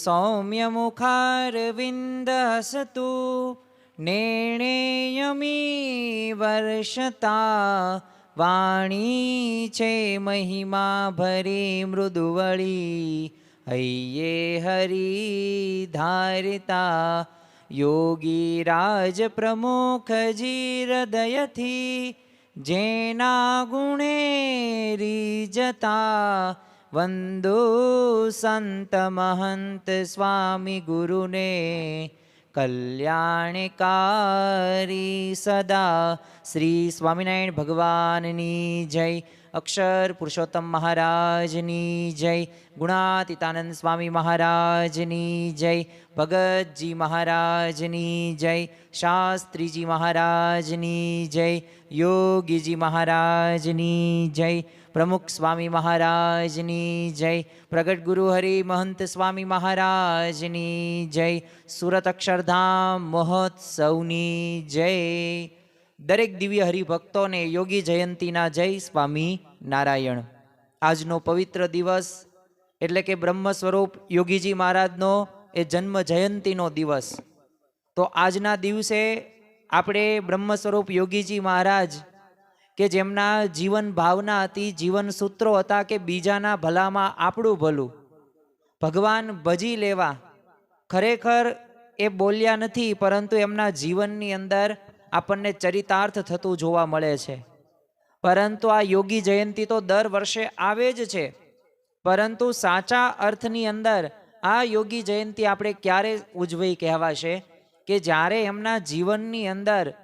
સૌમ્યમુખારવિંદસતુ નેણેયમી વર્ષતા વાણી છે મહિમા ભરી મૃદુવળી હૈયે હરી ધારિતા યોગી રાજ પ્રમુખજી હૃદયથી જેના ગુણે રીજતા વંદો સંત મહંત સ્વામી ગુરુને કલ્યાણકારી સદા. શ્રી સ્વામિનારાયણ ભગવાનની જય. અક્ષર પુરુષોત્તમ મહારાજની જય. ગુણાતીતાનંદ સ્વામી મહારાજની જય. ભગતજી મહારાજની જય. શાસ્ત્રીજી મહારાજની જય. યોગીજી મહારાજની જય. પ્રમુખ સ્વામી મહારાજની જય. પ્રગટ ગુરુ હરિ મહંત સ્વામી મહારાજની જય. સુરત અક્ષરધામ મહોત્સવની જય. દરેક દિવ્ય હરિભક્તોને યોગી જયંતીના જય સ્વામી નારાયણ. આજનો પવિત્ર દિવસ એટલે કે બ્રહ્મ સ્વરૂપ યોગીજી મહારાજનો એ જન્મ જયંતીનો દિવસ. તો આજના દિવસે આપણે બ્રહ્મ સ્વરૂપ યોગીજી મહારાજ કે જેમના જીવન ભાવના હતી, જીવન સૂત્રો હતા કે બીજાના ભલામાં આપણું ભલું, ભગવાન ભજી લેવા, ખરેખર એ બોલ્યા નથી પરંતુ એમના જીવનની અંદર આપણને ચરિતાર્થ થતું જોવા મળે છે. પરંતુ આ યોગી જયંતી તો દર વર્ષે આવે જ છે, પરંતુ સાચા અર્થની અંદર આ યોગી જયંતી આપણે ક્યારે ઉજવી કહેવાશે કે જ્યારે એમના જીવનની અંદર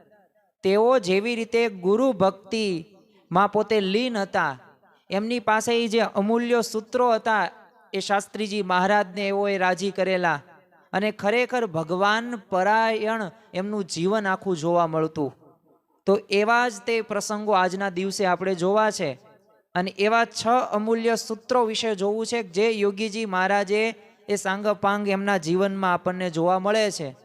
તેઓ જેવી રીતે ગુરુ ભક્તિમાં પોતે લીન હતા, એમની પાસે જે અમૂલ્ય સૂત્રો હતા એ શાસ્ત્રીજી મહારાજને એઓએ રાજી કરેલા અને ખરેખર ભગવાન પરાયણ એમનું જીવન આખું જોવા મળતું. તો એવા જ તે પ્રસંગો આજના દિવસે આપણે જોવા છે અને એવા 6 અમૂલ્ય સૂત્રો વિશે જોવું છે જે યોગીજી મહારાજે એ સાંગપાંગ એમના જીવનમાં આપણને જોવા મળે છે.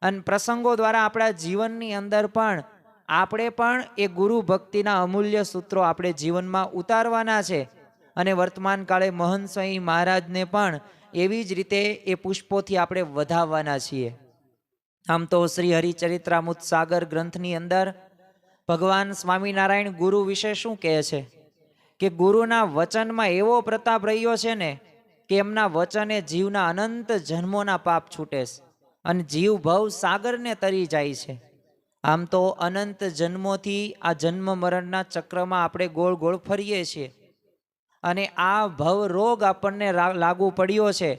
અને પ્રસંગો દ્વારા આપણા જીવનની અંદર પણ આપણે પણ એ ગુરુ ભક્તિના અમૂલ્ય સૂત્રો આપણે જીવનમાં ઉતારવાના છે અને વર્તમાન કાળે મહંત સ્વામી મહારાજને પણ એવી જ રીતે એ પુષ્પોથી આપણે વધાવવાના છીએ. આમ તો શ્રી હરિચરિત્રામૃત સાગર ગ્રંથની અંદર ભગવાન સ્વામિનારાયણ ગુરુ વિશે શું કહે છે કે ગુરુના વચનમાં એવો પ્રતાપ રહ્યો છે ને કે એમના વચને જીવના અનંત જન્મોના પાપ છૂટે છે અને જીવ ભવ સાગરને તરી જાય છે. આમ તો અનંત જન્મોથી આ જન્મ મરણના ચક્રમાં આપણે ગોળ ગોળ ફરીએ છીએ અને આ ભવ રોગ આપણને લાગુ પડ્યો છે.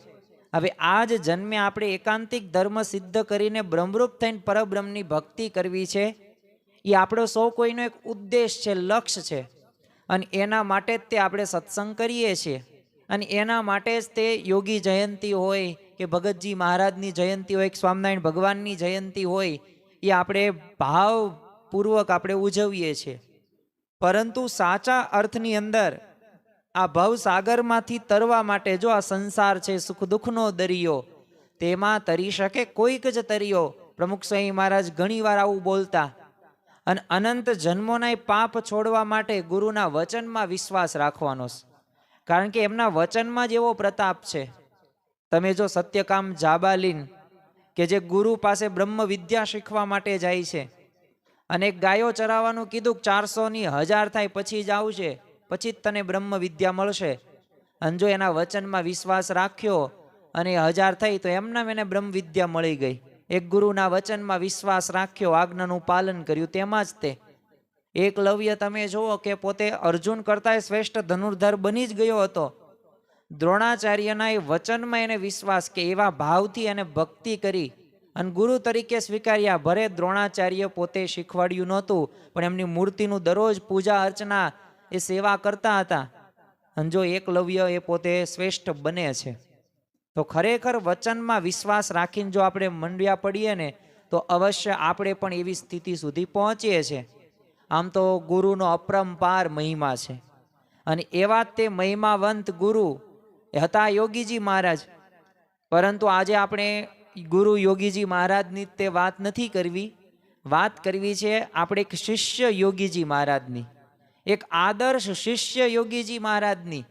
હવે આ જ જન્મે આપણે એકાંતિક ધર્મ સિદ્ધ કરીને બ્રહ્મરૂપ થઈને પરબ્રહ્મની ભક્તિ કરવી છે. એ આપણો સૌ કોઈનો એક ઉદ્દેશ છે, લક્ષ્ય છે અને એના માટે જ તે આપણે સત્સંગ કરીએ છીએ અને એના માટે જ તે યોગી જયંતી હોય કે ભગતજી મહારાજની જયંતી હોય કે સ્વામિનારાયણ ભગવાનની જયંતી હોય એ આપણે ભાવપૂર્વક આપણે ઉજવીએ છીએ. પરંતુ સાચા અર્થની અંદર આ ભવસાગરમાંથી તરવા માટે જો આ સંસાર છે સુખ દુઃખનો દરિયો, તેમાં તરી શકે કોઈક જ તરિયો. પ્રમુખ સ્વામી મહારાજ ઘણીવાર આવું બોલતા અને અનંત જન્મોના પાપ છોડવા માટે ગુરુના વચનમાં વિશ્વાસ રાખવાનો છે, કારણ કે એમના વચનમાં જ એવો પ્રતાપ છે. તમે જો સત્યકામ જાબાલીન કે જે ગુરુ પાસે બ્રહ્મ વિદ્યા શીખવા માટે જાય છે અને ગાયો ચરાવવાનું કીધું 400ની 1000 થાય પછી જ આવશે, પછી જ તને બ્રહ્મ વિદ્યા મળશે. અને જો એના વચનમાં વિશ્વાસ રાખ્યો અને 1000 થઈ તો એમને એને બ્રહ્મ વિદ્યા મળી ગઈ. એક ગુરુના વચનમાં વિશ્વાસ રાખ્યો, આજ્ઞાનું પાલન કર્યું, તેમાં જ તે એકલવ્ય તમે જુઓ કે પોતે અર્જુન કરતા શ્રેષ્ઠ ધનુર્ધર બની જ ગયો હતો. દ્રોણાચાર્યના એ વચનમાં એને વિશ્વાસ કે એવા ભાવથી એને ભક્તિ કરી અને ગુરુ તરીકે સ્વીકાર્યા. ભરે દ્રોણાચાર્ય પોતે શીખવાડ્યું નહોતું પણ એમની મૂર્તિનું દરરોજ પૂજા અર્ચના એ સેવા કરતા હતા અને જો એકલવ્ય એ પોતે શ્રેષ્ઠ બને છે તો ખરેખર વચનમાં વિશ્વાસ રાખીને જો આપણે મંડ્યા પડીએ ને તો અવશ્ય આપણે પણ એવી સ્થિતિ સુધી પહોંચીએ છીએ. આમ તો ગુરુનો અપરંપાર મહિમા છે અને એવા તે મહિમાવંત ગુરુ હતા યોગીજી મહારાજ. પરંતુ આજે આપણે ગુરુ યોગીજી મહારાજની તે વાત નથી કરવી, વાત કરવી છે આપણે એક શિષ્ય યોગીજી મહારાજની, એક આદર્શ શિષ્ય યોગીજી મહારાજની.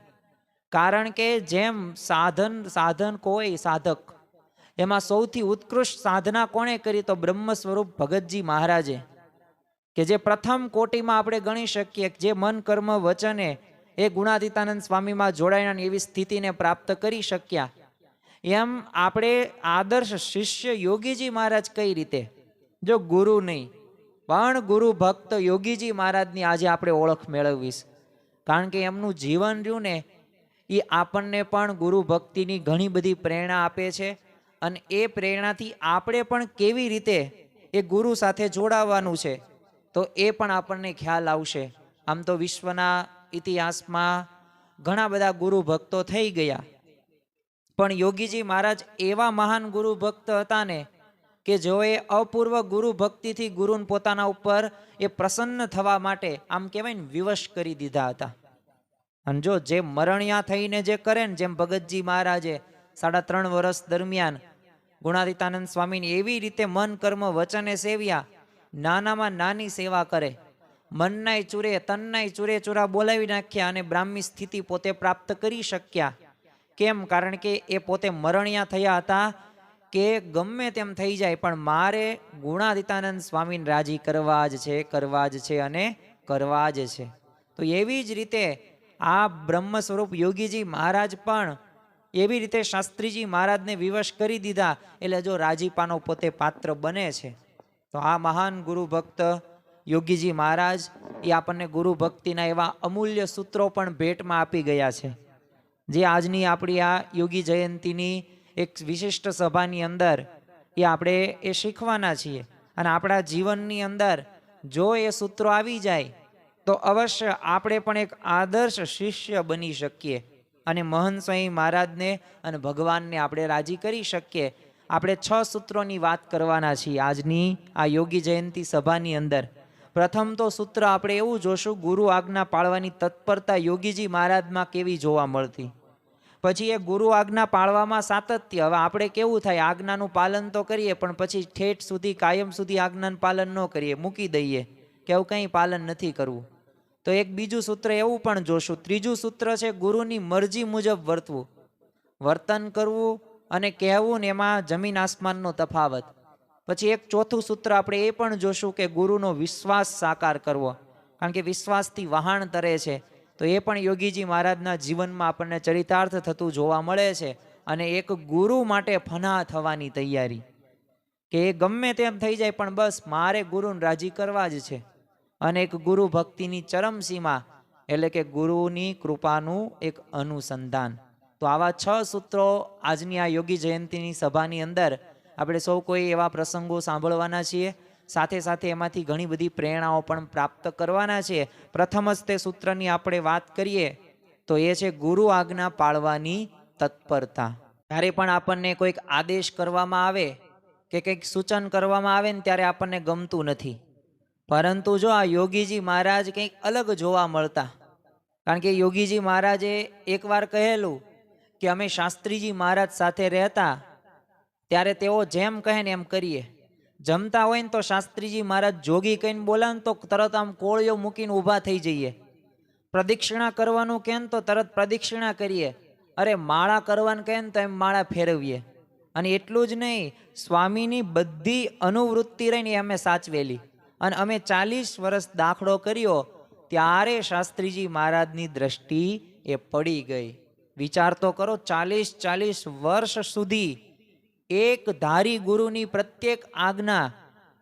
કારણ કે જેમ સાધન કોઈ સાધક, એમાં સૌથી ઉત્કૃષ્ટ સાધના કોણે કરી? તો બ્રહ્મ સ્વરૂપ ભગતજી મહારાજે, કે જે પ્રથમ કોટીમાં આપણે ગણી શકીએ, જે મન કર્મ વચને એ ગુણાતીતાનંદ સ્વામીમાં જોડાઈને એવી સ્થિતિને પ્રાપ્ત કરી શક્યા. એમ આપણે આદર્શ શિષ્ય યોગીજી મહારાજ કઈ રીતે, જો ગુરુ નહીં પણ ગુરુ ભક્ત યોગીજી મહારાજની આજે આપણે ઓળખ મેળવીશ. કારણ કે એમનું જીવન રહ્યું ને એ આપણને પણ ગુરુ ભક્તિની ઘણી બધી પ્રેરણા આપે છે. અને એ પ્રેરણાથી આપણે પણ કેવી રીતે એ ગુરુ સાથે જોડાવાનું છે તો એ પણ આપણને ખ્યાલ આવશે. આમ તો વિશ્વના ઇતિહાસમાં ઘણા બધા ગુરુ ભક્તો થઈ ગયા, પણ યોગીજી મહારાજ એવા મહાન ગુરુ ભક્ત હતા ને કે જેઓએ અપૂર્વ ગુરુ ભક્તિથી ગુરુને પોતાના ઉપર એ પ્રસન્ન થવા માટે આમ કહેવાય ને વિવશ કરી દીધા હતા. અને જો જે મરણિયા થઈને જે કરે ને, જેમ ભગતજી મહારાજે 3.5 વર્ષ દરમિયાન ગુણાતીતાનંદ સ્વામીની એવી રીતે મન કર્મ વચને સેવ્યા, નાનામાં નાની સેવા કરે, મનનાય ચૂરે તનનાય ચૂરે ચૂરા બોલાવી નાખ્યા અને બ્રાહ્મી સ્થિતિ પોતે પ્રાપ્ત કરી શક્યા. કેમ? કારણ કે એ પોતે મરણિયા થયા હતા કે ગમે તેમ થઈ જાય પણ મારે ગુણાતીતાનંદ સ્વામીને રાજી કરવા જ છે, કરવા જ છે અને કરવા જ છે. તો એવી જ રીતે આ બ્રહ્મ સ્વરૂપ યોગીજી મહારાજ પણ એવી રીતે શાસ્ત્રીજી મહારાજને વિવશ કરી દીધા, એટલે જો રાજીપાનો પોતે પાત્ર બને છે. તો આ મહાન ગુરુ ભક્ત યોગીજી મહારાજ એ આપણને ગુરુ ભક્તિના એવા અમૂલ્ય સૂત્રો પણ ભેટમાં આપી ગયા છે, જે આજની આપણી આ યોગી જયંતીની એક વિશિષ્ટ સભાની અંદર એ આપણે એ શીખવાના છીએ. અને આપણા જીવનની અંદર જો એ સૂત્રો આવી જાય તો અવશ્ય આપણે પણ એક આદર્શ શિષ્ય બની શકીએ અને મહંત સ્વામી મહારાજને અને ભગવાનને આપણે રાજી કરી શકીએ. આપણે 6 સૂત્રોની વાત કરવાના છીએ આજની આ યોગી જયંતી સભાની અંદર. પ્રથમ તો સૂત્ર આપણે એવું જોશું, ગુરુ આજ્ઞા પાળવાની તત્પરતા યોગીજી મહારાજમાં કેવી જોવા મળતી. પછી એ ગુરુ આજ્ઞા પાળવામાં સાતત્ય. હવે આપણે કેવું થાય, આજ્ઞાનું પાલન તો કરીએ પણ પછી ઠેઠ સુધી કાયમ સુધી આજ્ઞાનું પાલન ન કરીએ, મૂકી દઈએ કે એવું કંઈ પાલન નથી કરવું. તો એક બીજું સૂત્ર એવું પણ જોશું. ત્રીજું સૂત્ર છે ગુરુની મરજી મુજબ વર્તવું, વર્તન કરવું અને કહેવું ને એમાં જમીન આસમાનનો તફાવત. પછી એક ચોથું સૂત્ર આપણે એ પણ જોશું કે ગુરુનો વિશ્વાસ સાકાર કરવો, કારણ કે વિશ્વાસથી વહાણ તરે છે. તો એ પણ યોગીજી મહારાજના જીવનમાં આપણને ચરિતાર્થ થતું જોવા મળે છે. અને એક ગુરુ માટે ફના થવાની તૈયારી, કે એ ગમે તેમ થઈ જાય પણ બસ મારે ગુરુને રાજી કરવા જ છે. અને એક ગુરુ ભક્તિની ચરમસીમા એટલે કે ગુરુની કૃપાનું એક અનુસંધાન. તો આવા 6 સૂત્રો આજની આ યોગી જયંતીની સભાની અંદર આપણે સૌ કોઈ એવા પ્રસંગો સાંભળવાના છીએ, સાથે સાથે એમાંથી ઘણી બધી પ્રેરણાઓ પણ પ્રાપ્ત કરવાના છીએ. પ્રથમ જ તે સૂત્રની આપણે વાત કરીએ તો એ છે ગુરુ આજ્ઞા પાળવાની તત્પરતા. જ્યારે પણ આપણને કોઈક આદેશ કરવામાં આવે કે કંઈક સૂચન કરવામાં આવે ને ત્યારે આપણને ગમતું નથી, પરંતુ જો આ યોગીજી મહારાજ કંઈક અલગ જોવા મળતા. કારણ કે યોગીજી મહારાજે એકવાર કહેલું કે અમે શાસ્ત્રીજી મહારાજ સાથે રહેતા ત્યારે તેઓ જેમ કહે ને એમ કરીએ. જમતા હોય ને તો શાસ્ત્રીજી મહારાજ જોગી કહીને બોલાવે ને તો તરત આમ કોળિયો મૂકીને ઊભા થઈ જઈએ. પ્રદક્ષિણા કરવાનું કહે ને તો તરત પ્રદક્ષિણા કરીએ. અરે માળા કરવાનું કહે ને તો એમ માળા ફેરવીએ. અને એટલું જ નહીં, સ્વામીની બધી અનુવૃત્તિ રહીને અમે સાચવેલી. અને અમે 40 વર્ષ દાખલો કર્યો ત્યારે શાસ્ત્રીજી મહારાજની દ્રષ્ટિ એ પડી ગઈ. વિચાર તો કરો, 40 વર્ષ સુધી એક ધારી ગુરુની પ્રત્યેક આજ્ઞા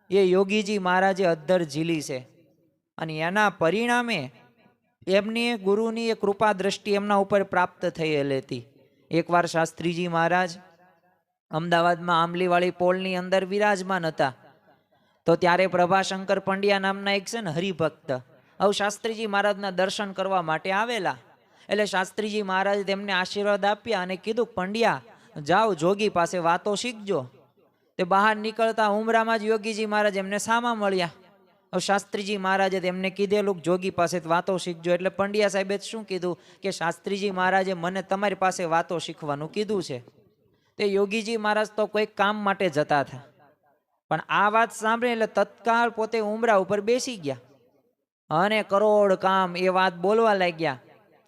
એ યોગીજી મહારાજે અદ્ધર ઝીલી છે. અને એના પરિણામે એમની ગુરુની એ કૃપા દ્રષ્ટિ એમના ઉપર પ્રાપ્ત થયેલી હતી. એકવાર શાસ્ત્રીજી મહારાજ અમદાવાદમાં આંબલીવાળી પોળની અંદર વિરાજમાન હતા. તો ત્યારે પ્રભાશંકર પંડ્યા નામના એક છે ને હરિભક્ત, હવે શાસ્ત્રીજી મહારાજના દર્શન કરવા માટે આવેલા. એટલે શાસ્ત્રીજી મહારાજે તેમને આશીર્વાદ આપ્યા અને કીધું, પંડ્યા જાઓ જોગી પાસે વાતો શીખજો. તે બહાર નીકળતા ઉમરામાં જ યોગીજી મહારાજ એમને સામા મળ્યા. હવે શાસ્ત્રીજી મહારાજે તેમને કીધેલું જોગી પાસે વાતો શીખજો. એટલે પંડ્યા સાહેબે શું કીધું કે શાસ્ત્રીજી મહારાજે મને તમારી પાસે વાતો શીખવાનું કીધું છે. તે યોગીજી મહારાજ તો કોઈક કામ માટે જતા હતા, પણ આ વાત સાંભળી એટલે તત્કાળ પોતે ઉમરા ઉપર બેસી ગયા અને કરોડ કામ એ વાત બોલવા લાગ્યા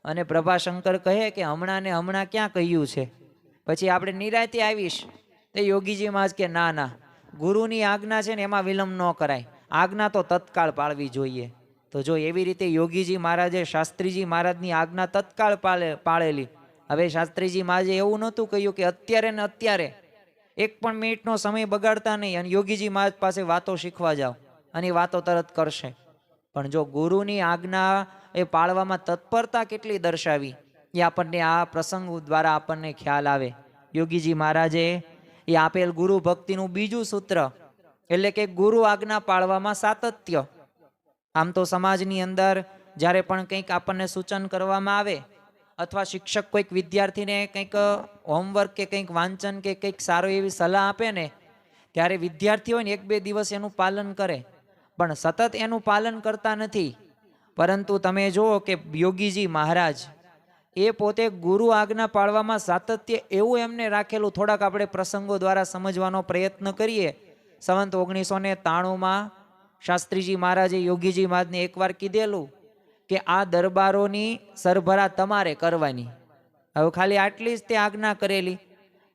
અને પ્રભાશંકર કહે કે હમણાં ને હમણાં ક્યાં કહ્યું છે, પછી આપણે નિરાંતે આવીશ. તે યોગીજી મહારાજ કે ના ના, ગુરુની આજ્ઞા છે ને એમાં વિલંબ ન કરાય, આજ્ઞા તો તત્કાળ પાળવી જોઈએ. તો જો એવી રીતે યોગીજી મહારાજે શાસ્ત્રીજી મહારાજની આજ્ઞા તત્કાળ પાળેલી. હવે શાસ્ત્રીજી મહારાજે એવું નહોતું કહ્યું કે અત્યારે ને અત્યારે એક પણ મિનિટનો સમય બગાડતા નહીં અને યોગીજી મહારાજ પાસે વાતો શીખવા જાઓ અને વાતો તરત કરશે. પણ જો ગુરુની આજ્ઞા એ પાળવામાં તત્પરતા કેટલી દર્શાવી એ આપણને આ પ્રસંગ દ્વારા આપણને ખ્યાલ આવે. યોગીજી મહારાજે એ આપેલ ગુરુ ભક્તિનું બીજું સૂત્ર એટલે કે ગુરુ આજ્ઞા પાળવામાં સાતત્ય. આમ તો સમાજની અંદર જ્યારે પણ કંઈક આપણને સૂચન કરવામાં આવે અથવા શિક્ષક કોઈક વિદ્યાર્થીને કંઈક હોમવર્ક કે કંઈક વાંચન કે કંઈક સારો એવી સલાહ આપે ને ત્યારે વિદ્યાર્થી હોય ને 1-2 દિવસ એનું પાલન કરે, પણ સતત એનું પાલન કરતા નથી. પરંતુ તમે જુઓ કે યોગીજી મહારાજ એ પોતે ગુરુ આજ્ઞા પાળવામાં સાતત્ય એવું એમને રાખેલું. થોડાક આપણે પ્રસંગો દ્વારા સમજવાનો પ્રયત્ન કરીએ. સંવંત 1993માં શાસ્ત્રીજી મહારાજે યોગીજી મહારાજને એકવાર કીધેલું કે આ દરબારોની સરભરા તમારે કરવાની. હવે ખાલી આટલી જ તે આજ્ઞા કરેલી.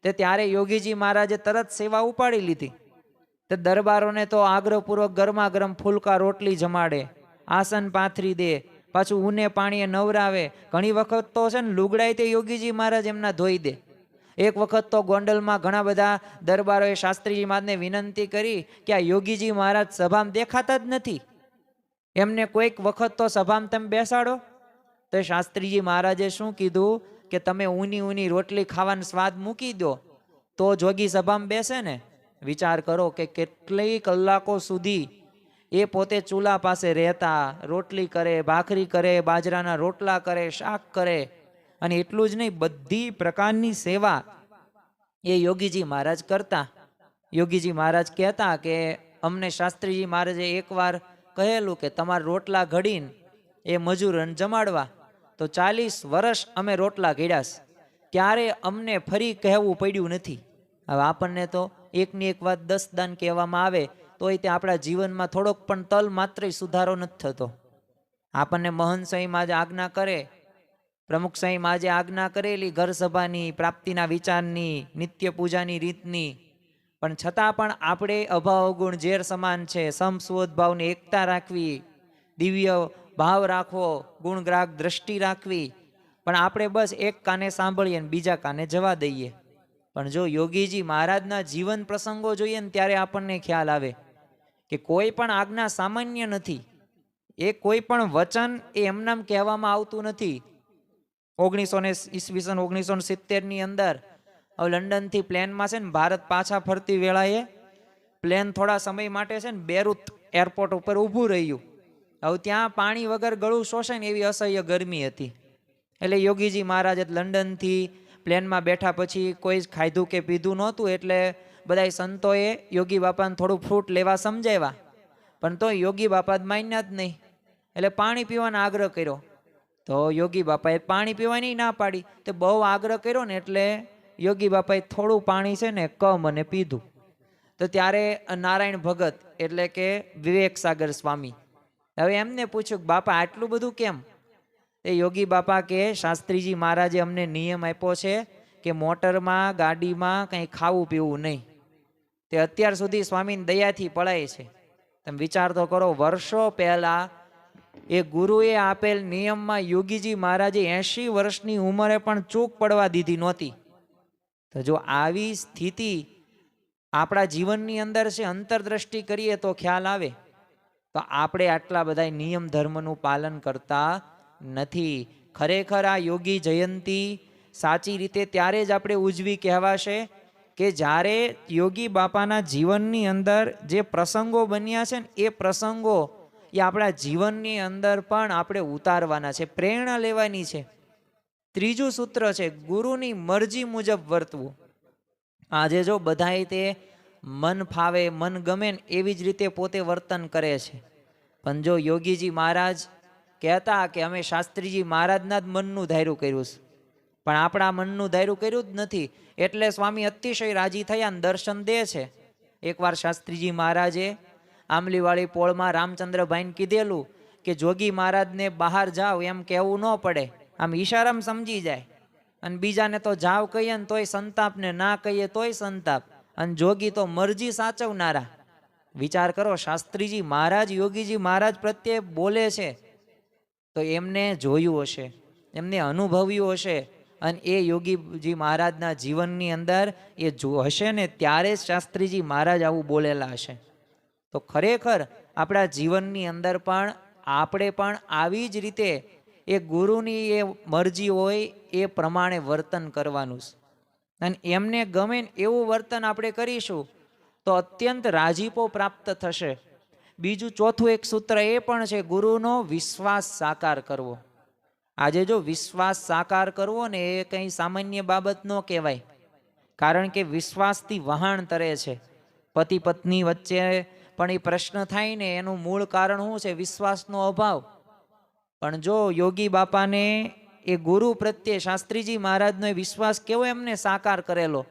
તે ત્યારે યોગીજી મહારાજે તરત સેવા ઉપાડી લીધી. તે દરબારોને તો આગ્રહપૂર્વક ગરમા ગરમ ફૂલકા રોટલી જમાડે, આસન પાથરી દે, પાછું ઊને પાણીએ નવરાવે. ઘણી વખત તો છે ને લુગડાય તે યોગીજી મહારાજ એમના ધોઈ દે. એક વખત તો ગોંડલમાં ઘણા બધા દરબારોએ શાસ્ત્રીજી મહારાજને વિનંતી કરી કે આ યોગીજી મહારાજ સભામાં દેખાતા જ નથી, એમને કોઈક વખત તો સભામાં તમે બેસાડો. તો શાસ્ત્રીજી મહારાજે શું કીધું કે તમે ઊની રોટલી ખાવાનો સ્વાદ મૂકી દો તો જોગી સભામાં બેસે ને. વિચાર કરો કે કેટલી કલાકો સુધી એ પોતે ચૂલા પાસે રહેતા, રોટલી કરે, ભાખરી કરે, બાજરાના રોટલા કરે, શાક કરે, અને એટલું જ નહીં બધી પ્રકારની સેવા એ યોગીજી મહારાજ કરતા. યોગીજી મહારાજ કહેતા કે અમને શાસ્ત્રીજી મહારાજે એકવાર કહેલું કે તમારા રોટલા ઘડીને એ મજૂરને જમાડવા. તો 40 વર્ષ અમે રોટલા ઘડ્યા, ક્યારે અમને ફરી કહેવું પડ્યું નથી. હવે આપણને તો એકની એક વાત 10 દાન કહેવામાં આવે તોય તે આપણા જીવનમાં થોડોક પણ તલ માત્ર સુધારો નથી થતો. આપણને મહંત સ્વામીમાં જ આજ્ઞા કરે, પ્રમુખ સ્વામીમાં જે આજ્ઞા કરેલી ઘર સભાની, પ્રાપ્તિના વિચારની, નિત્ય પૂજાની રીતની, પણ છતાં પણ આપણે અભાવ ગુણ ઝેર સમાન છે, સમસુવદ ભાવની એકતા રાખવી, દિવ્ય ભાવ રાખવો, ગુણગ્રાહક દ્રષ્ટિ રાખવી, પણ આપણે બસ એક કાને સાંભળીએ ને બીજા કાને જવા દઈએ. પણ જો યોગીજી મહારાજના જીવન પ્રસંગો જોઈએ ને ત્યારે આપણને ખ્યાલ આવે કે કોઈ પણ આજ્ઞા સામાન્ય નથી. એ કોઈ પણ વચન એ એમનામ કહેવામાં આવતું નથી. 1970ની અંદર હવે લંડનથી પ્લેનમાં છે ને ભારત પાછા ફરતી વેળાએ પ્લેન થોડા સમય માટે છે ને બેરુત એરપોર્ટ ઉપર ઊભું રહ્યું. હવે ત્યાં પાણી વગર ગળું શોષે ને એવી અસહ્ય ગરમી હતી. એટલે યોગીજી મહારાજે લંડનથી પ્લેનમાં બેઠા પછી કોઈ જ ખાધું કે પીધું નહોતું. એટલે બધા સંતોએ યોગી બાપાને થોડું ફ્રૂટ લેવા સમજાવ્યા, પણ તો યોગી બાપા જ માન્યા જ નહીં. એટલે પાણી પીવાનો આગ્રહ કર્યો તો યોગી બાપાએ પાણી પીવાની ના પાડી. તે બહુ આગ્રહ કર્યો ને એટલે યોગી બાપાએ થોડું પાણી છે ને કમ અને પીધું. તો ત્યારે નારાયણ ભગત એટલે કે વિવેક સાગર સ્વામી, હવે એમને પૂછ્યું કે બાપા આટલું બધું કેમ? એ યોગી બાપા કે શાસ્ત્રીજી મહારાજે અમને નિયમ આપ્યો છે કે મોટરમાં ગાડીમાં કંઈ ખાવું પીવું નહીં. તે અત્યાર સુધી સ્વામીની દયાથી પળાય છે. તમે વિચાર તો કરો, વર્ષો પહેલા એ ગુરુએ આપેલ નિયમમાં યોગીજી મહારાજે 80 વર્ષની ઉંમરે પણ ચૂક પડવા દીધી નહોતી. તો જો આવી સ્થિતિ આપણા જીવનની અંદર છે, અંતરદ્રષ્ટિ કરીએ તો ખ્યાલ આવે. તો આપણે આટલા બધા નિયમ ધર્મનું પાલન કરતા નથી. ખરેખર આ યોગી જયંતી સાચી રીતે ત્યારે જ આપણે ઉજવી કહેવાશે કે જ્યારે યોગી બાપાના જીવનની અંદર જે પ્રસંગો બન્યા છે ને એ પ્રસંગો એ આપણા જીવનની અંદર પણ આપણે ઉતારવાના છે, પ્રેરણા લેવાની છે. ત્રીજું સૂત્ર છે ગુરુની મરજી મુજબ વર્તવું. આજે જો બધાય તે મન ફાવે મન ગમે ને એવી જ રીતે પોતે વર્તન કરે છે. પણ જો યોગીજી મહારાજ કહેતા કે અમે શાસ્ત્રીજી મહારાજના જ મનનું ધાર્યું કર્યું છે, પણ આપણા મનનું ધાર્યું કર્યું જ નથી. એટલે સ્વામી અતિશય રાજી થયા ને દર્શન દે છે. એકવાર શાસ્ત્રીજી મહારાજે આંબલીવાળી પોળમાં રામચંદ્રભાઈને કીધેલું કે જોગી મહારાજને બહાર જાઓ એમ કહેવું ન પડે, આમ ઈશારામાં સમજી જાય. અને બીજાને તો જાવ કહીએ ને તોય સંતાપ, ને ના કહીએ તોય સંતાપ. અને જોગી તો મરજી સાચવનારા. વિચાર કરો, શાસ્ત્રીજી મહારાજ યોગીજી મહારાજ પ્રત્યે બોલે છે તો એમને જોયું હશે, એમને અનુભવ્યું હશે. અને એ યોગીજી મહારાજના જીવનની અંદર એ હશે ને ત્યારે જ શાસ્ત્રીજી મહારાજ આવું બોલેલા હશે. તો ખરેખર આપણા જીવનની અંદર પણ આપણે પણ આવી જ રીતે એ ગુરુની એ મરજી હોય એ પ્રમાણે વર્તન કરવાનું છે. અને એમને ગમે એવું વર્તન આપણે કરીશું તો અત્યંત રાજીપો પ્રાપ્ત થશે. બીજું ચોથું એક સૂત્ર એ પણ છે, ગુરુનો વિશ્વાસ સાકાર કરવો. આજે જો વિશ્વાસ સાકાર કરવો ને એ કંઈ સામાન્ય બાબત ન કહેવાય. કારણ કે વિશ્વાસથી વહાણ તરે છે. પતિ પત્ની વચ્ચે પણ એ પ્રશ્ન થાય ને એનું મૂળ કારણ શું છે? વિશ્વાસનો અભાવ. પણ જો યોગી બાપાને એ ગુરુ પ્રત્યે શાસ્ત્રીજી મહારાજનો એ વિશ્વાસ કેવો એમને સાકાર કરેલો.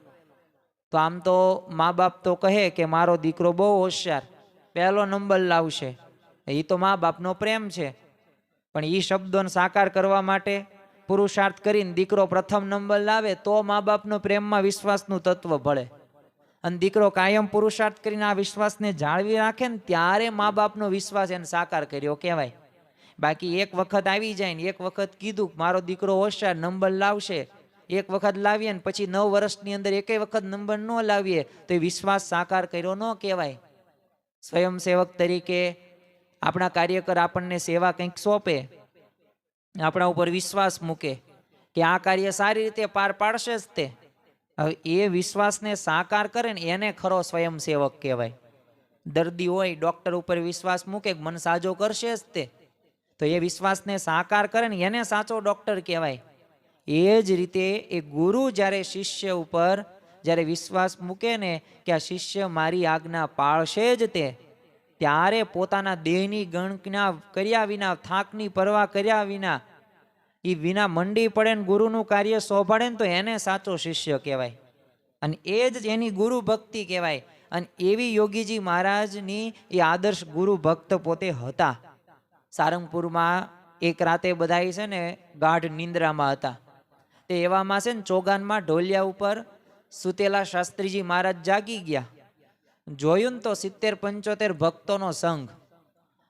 તો આમ તો મા બાપ તો કહે કે મારો દીકરો બહુ હોશિયાર, પહેલો નંબર લાવશે, એ તો મા બાપનો પ્રેમ છે. પણ એ શબ્દોને સાકાર કરવા માટે પુરુષાર્થ કરીને દીકરો પ્રથમ નંબર લાવે તો મા બાપનો પ્રેમમાં વિશ્વાસનું તત્વ ભળે. અને દીકરો કાયમ પુરુષાર્થ કરીને આ વિશ્વાસને જાળવી રાખે ને ત્યારે મા બાપનો વિશ્વાસ એને સાકાર કર્યો કહેવાય. બાકી એક વખત આવી જાય ને એક વખત કીધું મારો દીકરો હોશિયાર નંબર લાવશે, એક વખત લાવીએ ને પછી 9 વર્ષની અંદર એકેય વખત નંબર ન લાવીએ તો એ વિશ્વાસ સાકાર કર્યો ન કહેવાય. સ્વયંસેવક તરીકે આપણા કાર્યકર આપણને સેવા કંઈક સોંપે, આપણા ઉપર વિશ્વાસ મૂકે કે આ કાર્ય સારી રીતે પાર પાડશે જ તે. હવે એ વિશ્વાસને સાકાર કરે ને એને ખરો સ્વયંસેવક કહેવાય. દર્દી હોય ડૉક્ટર ઉપર વિશ્વાસ મૂકે કે મન સાજો કરશે જ તે, તો એ વિશ્વાસને સાકાર કરે ને એને સાચો ડૉક્ટર કહેવાય. એ જ રીતે એ ગુરુ જ્યારે શિષ્ય ઉપર જ્યારે વિશ્વાસ મૂકે ને કે આ શિષ્ય મારી આજ્ઞા પાળશે જ તે, ત્યારે પોતાના દેહની ગણના કર્યા વિના, થાકની પરવા કર્યા વિના એ વિના મંડી પડે ને ગુરુનું કાર્ય સોંભાળે ને તો એને સાચો શિષ્ય કહેવાય. અને એ જ એની ગુરુ ભક્તિ કહેવાય. અને એવી યોગીજી મહારાજની એ આદર્શ ગુરુ ભક્ત પોતે હતા. સારંગપુરમાં એક રાતે બધાય છે ને ગાઢ નિંદ્રામાં હતા. તે એવામાં છે ને ચોગાનમાં ઢોલિયા ઉપર સુતેલા શાસ્ત્રીજી મહારાજ જાગી ગયા. જોયું ને તો 70-75 ભક્તોનો સંઘ.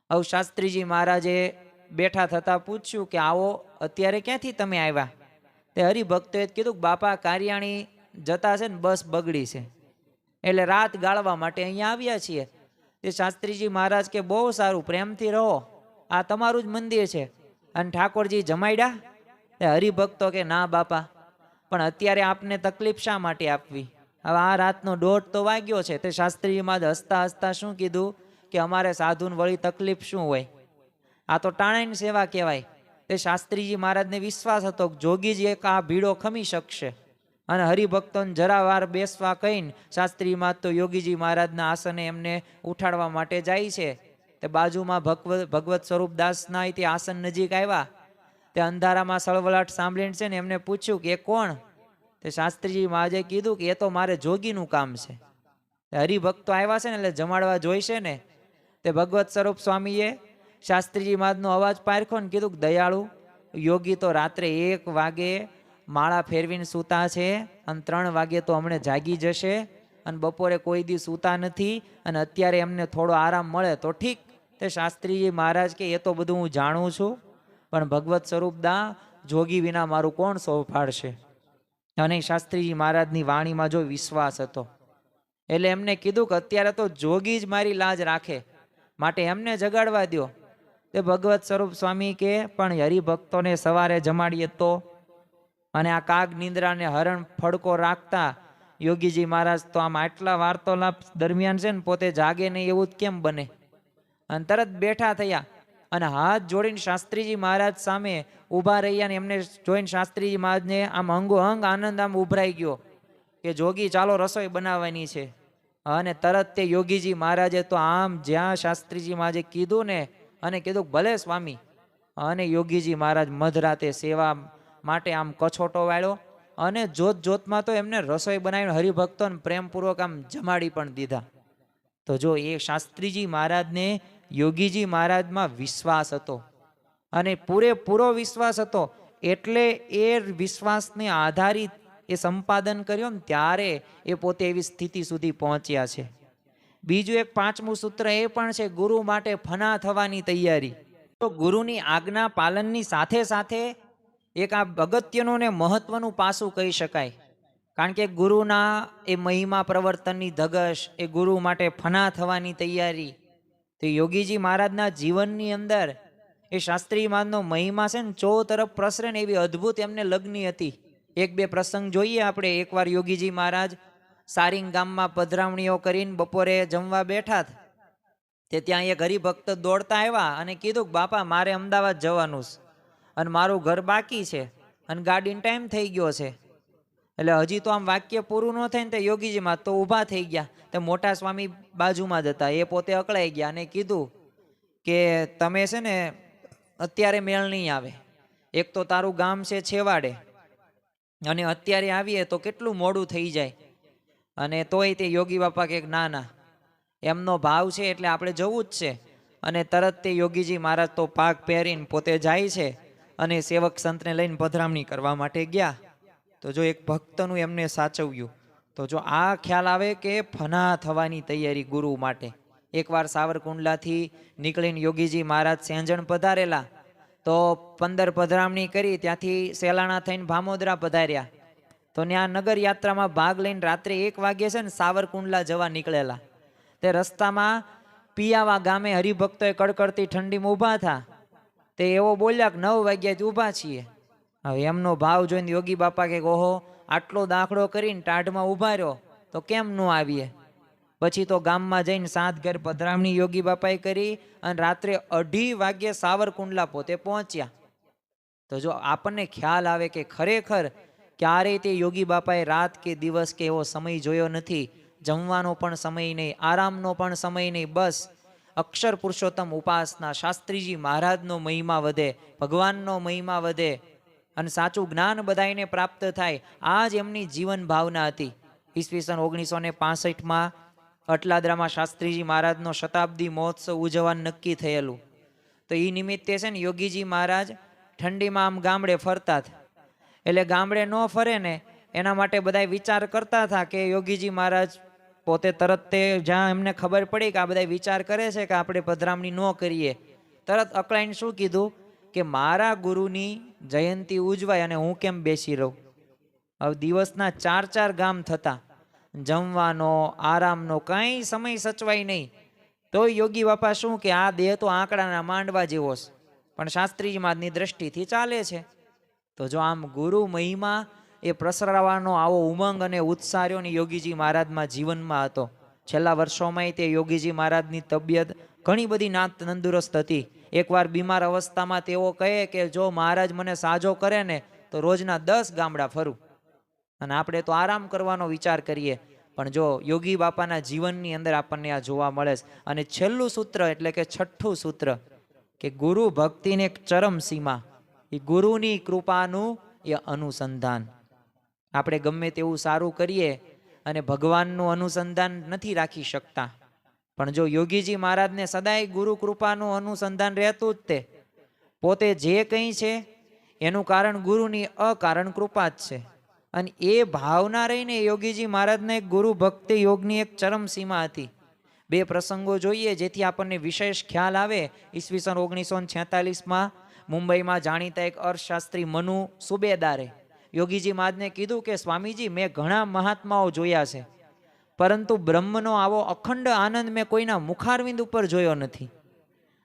હવે શાસ્ત્રીજી મહારાજે બેઠા થતા પૂછ્યું કે આવો, અત્યારે ક્યાંથી તમે આવ્યા? તે હરિભક્તોએ કીધું બાપા કારિયાણી જતા છે ને બસ બગડી છે, એટલે રાત ગાળવા માટે અહીંયા આવ્યા છીએ. તે શાસ્ત્રીજી મહારાજ કે બહુ સારું, પ્રેમથી રહો, આ તમારું જ મંદિર છે. અને ઠાકોરજી જમાડ્યા? તે હરિભક્તો કે ના બાપા, પણ અત્યારે આપને તકલીફ શા માટે આપવી? હવે આ રાતનો 1:30 તો વાગ્યો છે. તે શાસ્ત્રીજી મહારાજ હસતા હસતા શું કીધું કે અમારે સાધુને વળી તકલીફ શું હોય, આ તો ટાણાની સેવા કહેવાય. તે શાસ્ત્રીજી મહારાજને વિશ્વાસ હતો કે જોગીજી એક આ ભીડો ખમી શકશે. અને હરિભક્તોને જરા વાર બેસવા કહીને શાસ્ત્રી મહારાજ તો યોગીજી મહારાજના આસને એમને ઉઠાડવા માટે જાય છે. તે બાજુમાં ભગવત સ્વરૂપદાસના તે આસન નજીક આવ્યા. તે અંધારામાં સળવળાટ સાંભળીને છે ને એમને પૂછ્યું કે એ કોણ? તે શાસ્ત્રીજી મહારાજે કીધું કે એ તો મારે જોગીનું કામ છે. હરિભક્તો આવ્યા છે ને એટલે જમાડવા જોઈશે ને. તે ભગવત સ્વરૂપ સ્વામીએ શાસ્ત્રીજી મહારાજનો અવાજ પારખ્યો ને કીધું કે દયાળુ, યોગી તો રાત્રે 1 વાગે માળા ફેરવીને સૂતા છે અને 3 વાગે તો હમણે જાગી જશે, અને બપોરે કોઈ દી સૂતા નથી, અને અત્યારે એમને થોડો આરામ મળે તો ઠીક. તે શાસ્ત્રીજી મહારાજ કે એ તો બધું હું જાણું છું, પણ ભગવત સ્વરૂપદા જોગી વિના મારું કોણ સોંભાળશે? અને શાસ્ત્રીજી મહારાજની વાણીમાં જો વિશ્વાસ હતો એટલે એમને કીધું કે અત્યારે તો જોગી જ મારી લાજ રાખે, માટે એમને જગાડવા દો. તે ભગવત સ્વરૂપ સ્વામી કે પણ હરિભક્તોને સવારે જમાડીએ તો? અને આ કાગ નિંદ્રાને હરણ ફડકો રાખતા યોગીજી મહારાજ તો આમ આટલા વાર્તાલાપ દરમિયાન છે ને પોતે જાગે નહીં એવું જ કેમ બને? અને તરત બેઠા થયા અને હાથ જોડીને શાસ્ત્રીજી મહારાજ સામે ઊભા રહ્યા. ને એમને જોઈને શાસ્ત્રીજી મહારાજને આમ અંગો અંગ આનંદ આમ ઉભરાઈ ગયો કે જોગી ચાલો રસોઈ બનાવવાની છે. અને તરત તે યોગીજી મહારાજે તો આમ જ્યાં શાસ્ત્રીજી મહારાજે કીધું ને અને કીધું ભલે સ્વામી. અને યોગીજી મહારાજ મધરાતે સેવા માટે આમ કછોટો વાળ્યો અને જોત જોતમાં તો એમને રસોઈ બનાવીને હરિભક્તોને પ્રેમપૂર્વક આમ જમાડી પણ દીધા. તો જો એ શાસ્ત્રીજી મહારાજને યોગીજી મહારાજમાં વિશ્વાસ હતો અને પૂરેપૂરો વિશ્વાસ હતો, એટલે એ વિશ્વાસને આધારિત એ સંપાદન કર્યું ને ત્યારે એ પોતે એવી સ્થિતિ સુધી પહોંચ્યા છે. બીજું એક પાંચમું સૂત્ર એ પણ છે, ગુરુ માટે ફના થવાની તૈયારી. તો ગુરુની આજ્ઞા પાલનની સાથે સાથે એક આ અગત્યનું ને મહત્વનું પાસું કહી શકાય. કારણ કે ગુરુના એ મહિમા પ્રવર્તનની ધગશ, એ ગુરુ માટે ફના થવાની તૈયારી, તો યોગીજી મહારાજના જીવનની અંદર એ શાસ્ત્રી મહારાજનો મહિમા છે ને ચો તરફ પ્રસરે ને એવી અદ્ભુત એમને લગ્ની હતી. એક બે પ્રસંગ જોઈએ આપણે. એકવાર યોગીજી મહારાજ સારિંગ ગામમાં પધરામણીઓ કરીને બપોરે જમવા બેઠા તે ત્યાં એક હરિભક્ત દોડતા આવ્યા અને કીધું કે બાપા મારે અમદાવાદ જવાનું છે અને મારું ઘર બાકી છે અને ગાડીનો ટાઈમ થઈ ગયો છે. એટલે હજી તો આમ વાક્ય પૂરું ન થાય ને તે યોગીજીમાં તો ઊભા થઈ ગયા. તે મોટા સ્વામી બાજુમાં જ હતા, એ પોતે અકળાઈ ગયા અને કીધું કે તમે છે ને અત્યારે મેળ નહીં આવે. એક તો તારું ગામ છે છેવાડે અને અત્યારે આવીએ તો કેટલું મોડું થઈ જાય. અને તોય તે યોગી બાપા કે ના ના, એમનો ભાવ છે એટલે આપણે જવું જ છે. અને તરત તે યોગીજી મહારાજ તો પાક પહેરીને પોતે જાય છે અને સેવક સંતને લઈને પધરામણી કરવા માટે ગયા. તો જો એક ભક્તનું એમને સાચવ્યું. તો જો આ ખ્યાલ આવે કે ફના થવાની તૈયારી ગુરુ માટે. એકવાર સાવરકુંડલાથી નીકળીને યોગીજી મહારાજ સેંજણ પધારેલા, તો 15 પધરામણી કરી, ત્યાંથી સેલાણા થઈને ભામોદરા પધાર્યા. તો ત્યાં નગર યાત્રામાં ભાગ લઈને રાત્રે 1 વાગ્યે છે ને સાવરકુંડલા જવા નીકળેલા. તે રસ્તામાં પિયાવા ગામે હરિભક્તોએ કડકડતી ઠંડીમાં ઊભા હતા. તે એવો બોલ્યા કે 9 વાગ્યાથી ઊભા છીએ. હવે એમનો ભાવ જોઈને યોગી બાપા કે ઓહો, આટલો દાખલો કરીને ટાઢમાં ઊભા રહ્યો તો કેમ ન આવીએ. પછી તો ગામમાં જઈને 7 ઘર પધરામણી યોગી બાપાએ કરી અને રાત્રે 2:30 વાગ્યે સાવરકુંડલા પોતે પહોંચ્યા. તો જો આપણને ખ્યાલ આવે કે ખરેખર ક્યારેય તે યોગી બાપાએ રાત કે દિવસ કે એવો સમય જોયો નથી. જમવાનો પણ સમય નહીં, આરામનો પણ સમય નહીં. બસ અક્ષર પુરુષોત્તમ ઉપાસના, શાસ્ત્રીજી મહારાજનો મહિમા વધે, ભગવાનનો મહિમા વધે અને સાચું જ્ઞાન બધાને પ્રાપ્ત થાય. આ જ એમની જીવન ભાવના હતી. ઈસવીસન 1965માં અટલાદરામાં શાસ્ત્રીજી મહારાજનો શતાબ્દી મહોત્સવ ઉજવવાનું નક્કી થયેલું. તો એ નિમિત્તે છે ને યોગીજી મહારાજ ઠંડીમાં આમ ગામડે ફરતા હતા. એટલે ગામડે ન ફરે ને એના માટે બધા વિચાર કરતા હતા કે યોગીજી મહારાજ પોતે તરત તે જ્યાં એમને ખબર પડી કે આ બધા વિચાર કરે છે કે આપણે પધરામણી ન કરીએ, તરત અકળાઈને શું કીધું કે મારા ગુરુની જયંતી ઉજવાય અને હું કેમ બેસી રહું. હવે દિવસના 4 ગામ થતા, જમવાનો આરામનો કાંઈ સમય સચવાય નહીં. તો યોગી બાપા શું કે આ દેહ તો આંકડાના માંડવા જેવો છે, પણ શાસ્ત્રીજી મહારાજની દ્રષ્ટિથી ચાલે છે. તો જો આમ ગુરુ મહિમા એ પ્રસરાવાનો આવો ઉમંગ અને ઉત્સાહ રહ્યો ને યોગીજી મહારાજમાં જીવનમાં હતો. છેલ્લા વર્ષોમાં તે યોગીજી મહારાજની તબિયત ઘણી બધી તંદુરસ્ત હતી. એકવાર બીમાર અવસ્થામાં તેઓ કહે કે જો મહારાજ મને સાજો કરે ને તો રોજના 10 ગામડા ફરું અને આપણે તો આરામ કરવાનો વિચાર કરીએ. પણ જો યોગી બાપાના જીવનની અંદર આપણને આ જોવા મળે છે. અને છેલ્લું સૂત્ર એટલે કે 6થું સૂત્ર કે ગુરુ ભક્તિને એક ચરમ સીમા, એ ગુરુની કૃપાનું એ અનુસંધાન. આપણે ગમે તેવું સારું કરીએ અને ભગવાનનું અનુસંધાન નથી રાખી શકતા, પણ જો યોગીજી મહારાજને સદાય ગુરુ કૃપાનું અનુસંધાન રહેતું જ તે પોતે જે કંઈ છે એનું કારણ ગુરુની અકારણ કૃપા જ છે. અને એ ભાવના રહીને યોગીજી મહારાજને ગુરુ ભક્તિ યોગની એક ચરમ સીમા હતી. 2 પ્રસંગો જોઈએ જેથી આપણને વિશેષ ખ્યાલ આવે. ઈસવીસન 1946માં મુંબઈમાં જાણીતા એક અર્થશાસ્ત્રી મનુ સુબેદારે યોગીજી મહારાજને કીધું કે સ્વામીજી, મેં ઘણા મહાત્માઓ જોયા છે, પરંતુ બ્રહ્મનો આવો અખંડ આનંદ મેં કોઈના મુખારવિંદ ઉપર જોયો નથી.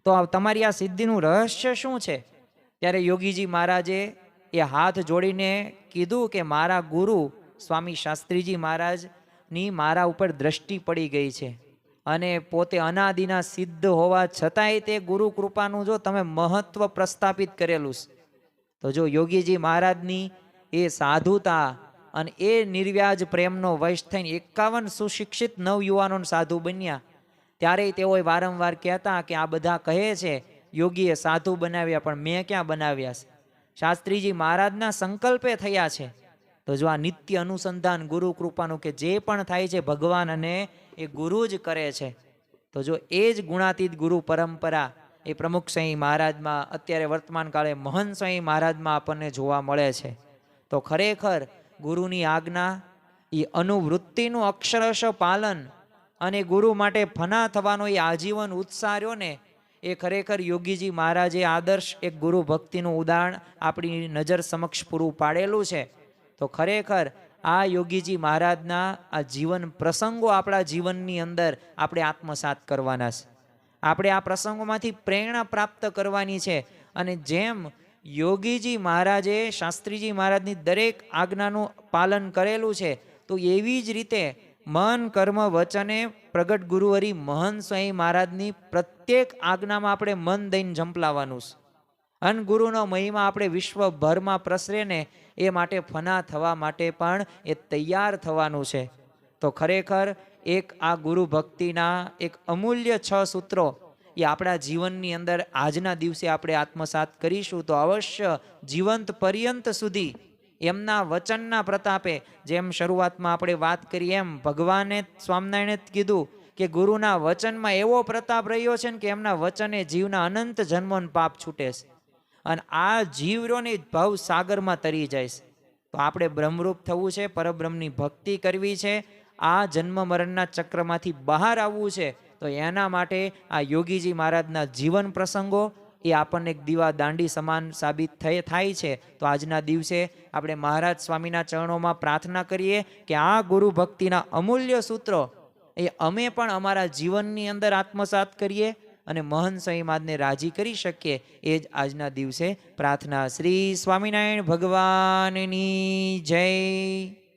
તો તમારી આ સિદ્ધિનું રહસ્ય શું છે? ત્યારે યોગીજી મહારાજે એ હાથ જોડીને કીધું કે મારા ગુરુ સ્વામી શાસ્ત્રીજી મહારાજની મારા ઉપર દ્રષ્ટિ પડી ગઈ છે અને પોતે અનાદિના સિદ્ધ હોવા છતાંય તે ગુરુ કૃપાનું જો તમે મહત્વ પ્રસ્થાપિત કરેલું છે. તો જો યોગીજી મહારાજની એ સાધુતા અને એ નિર્વ્યાજ પ્રેમનો વશ થઈને 51 સુશિક્ષિત નવયુવાનો સાધુ બન્યા. ત્યારે તેઓ વારંવાર કહેતા કે આ બધા કહે છે યોગીએ સાધુ બનાવ્યા, પણ મેં ક્યાં બનાવ્યા છે? શાસ્ત્રીજી મહારાજના સંકલ્પે થયા છે. તો જો આ નિત્ય અનુસંધાન ગુરુ કૃપાનું કે જે પણ થાય છે ભગવાન અને એ ગુરુ જ કરે છે. તો જો એ જ ગુણાતીત ગુરુ પરંપરા એ પ્રમુખ સ્વામી મહારાજમાં, અત્યારે વર્તમાન કાળે મહંત સ્વામી મહારાજમાં આપણને જોવા મળે છે. તો ખરેખર ગુરુની આજ્ઞા, એ અનુવૃત્તિનું અક્ષરશ પાલન અને ગુરુ માટે ફના થવાનો એ આજીવન ઉત્સાહ રહ્યો ને, એ ખરેખર યોગીજી મહારાજે આદર્શ એક ગુરુ ભક્તિનું ઉદાહરણ આપણી નજર સમક્ષ પૂરું પાડેલું છે. તો ખરેખર આ યોગીજી મહારાજના આ જીવન પ્રસંગો આપણા જીવનની અંદર આપણે આત્મસાત કરવાના છે. આપણે આ પ્રસંગોમાંથી પ્રેરણા પ્રાપ્ત કરવાની છે. અને જેમ યોગીજી મહારાજે શાસ્ત્રીજી મહારાજની દરેક આજ્ઞાનું પાલન કરેલું છે, તો એવી જ રીતે મન કર્મ વચને પ્રગટ ગુરુવરી મહંત સ્વામી મહારાજની પ્રત્યેક આજ્ઞામાં આપણે મન દઈને ઝંપલાવાનું છે. અને ગુરુનો મહિમા આપણે વિશ્વભરમાં પ્રસરે ને એ માટે ફના થવા માટે પણ એ તૈયાર થવાનું છે. તો ખરેખર એક આ ગુરુ ભક્તિના એક અમૂલ્ય 6 સૂત્રો એ આપણા જીવનની અંદર આજના દિવસે આપણે આત્મસાત કરીશું તો અવશ્ય જીવંત પર્યંત સુધી એમના વચનના પ્રતાપે, જેમ શરૂઆતમાં આપણે વાત કરી એમ ભગવાને સ્વામિનારાયણે કીધું કે ગુરુના વચનમાં એવો પ્રતાપ રહ્યો છે ને કે એમના વચને જીવના અનંત જન્મોનું પાપ છૂટે છે. અને આ જીવરોની ભવ સાગરમાં તરી જાય છે. તો આપણે બ્રહ્મરૂપ થવું છે, પરબ્રહ્મની ભક્તિ કરવી છે, આ જન્મ મરણના ચક્રમાંથી બહાર આવવું છે. તો એના માટે આ યોગીજી મહારાજના જીવન પ્રસંગો એ આપણને એક દીવા દાંડી સમાન સાબિત થાય છે. તો આજના દિવસે આપણે મહારાજ સ્વામીના ચરણોમાં પ્રાર્થના કરીએ કે આ ગુરુ ભક્તિના અમૂલ્ય સૂત્રો એ અમે પણ અમારા જીવનની અંદર આત્મસાત કરીએ અને મહંત સ્વામી મહારાજને રાજી કરી શકીએ. એ જ આજના દિવસે પ્રાર્થના. શ્રી સ્વામિનારાયણ ભગવાનની જય.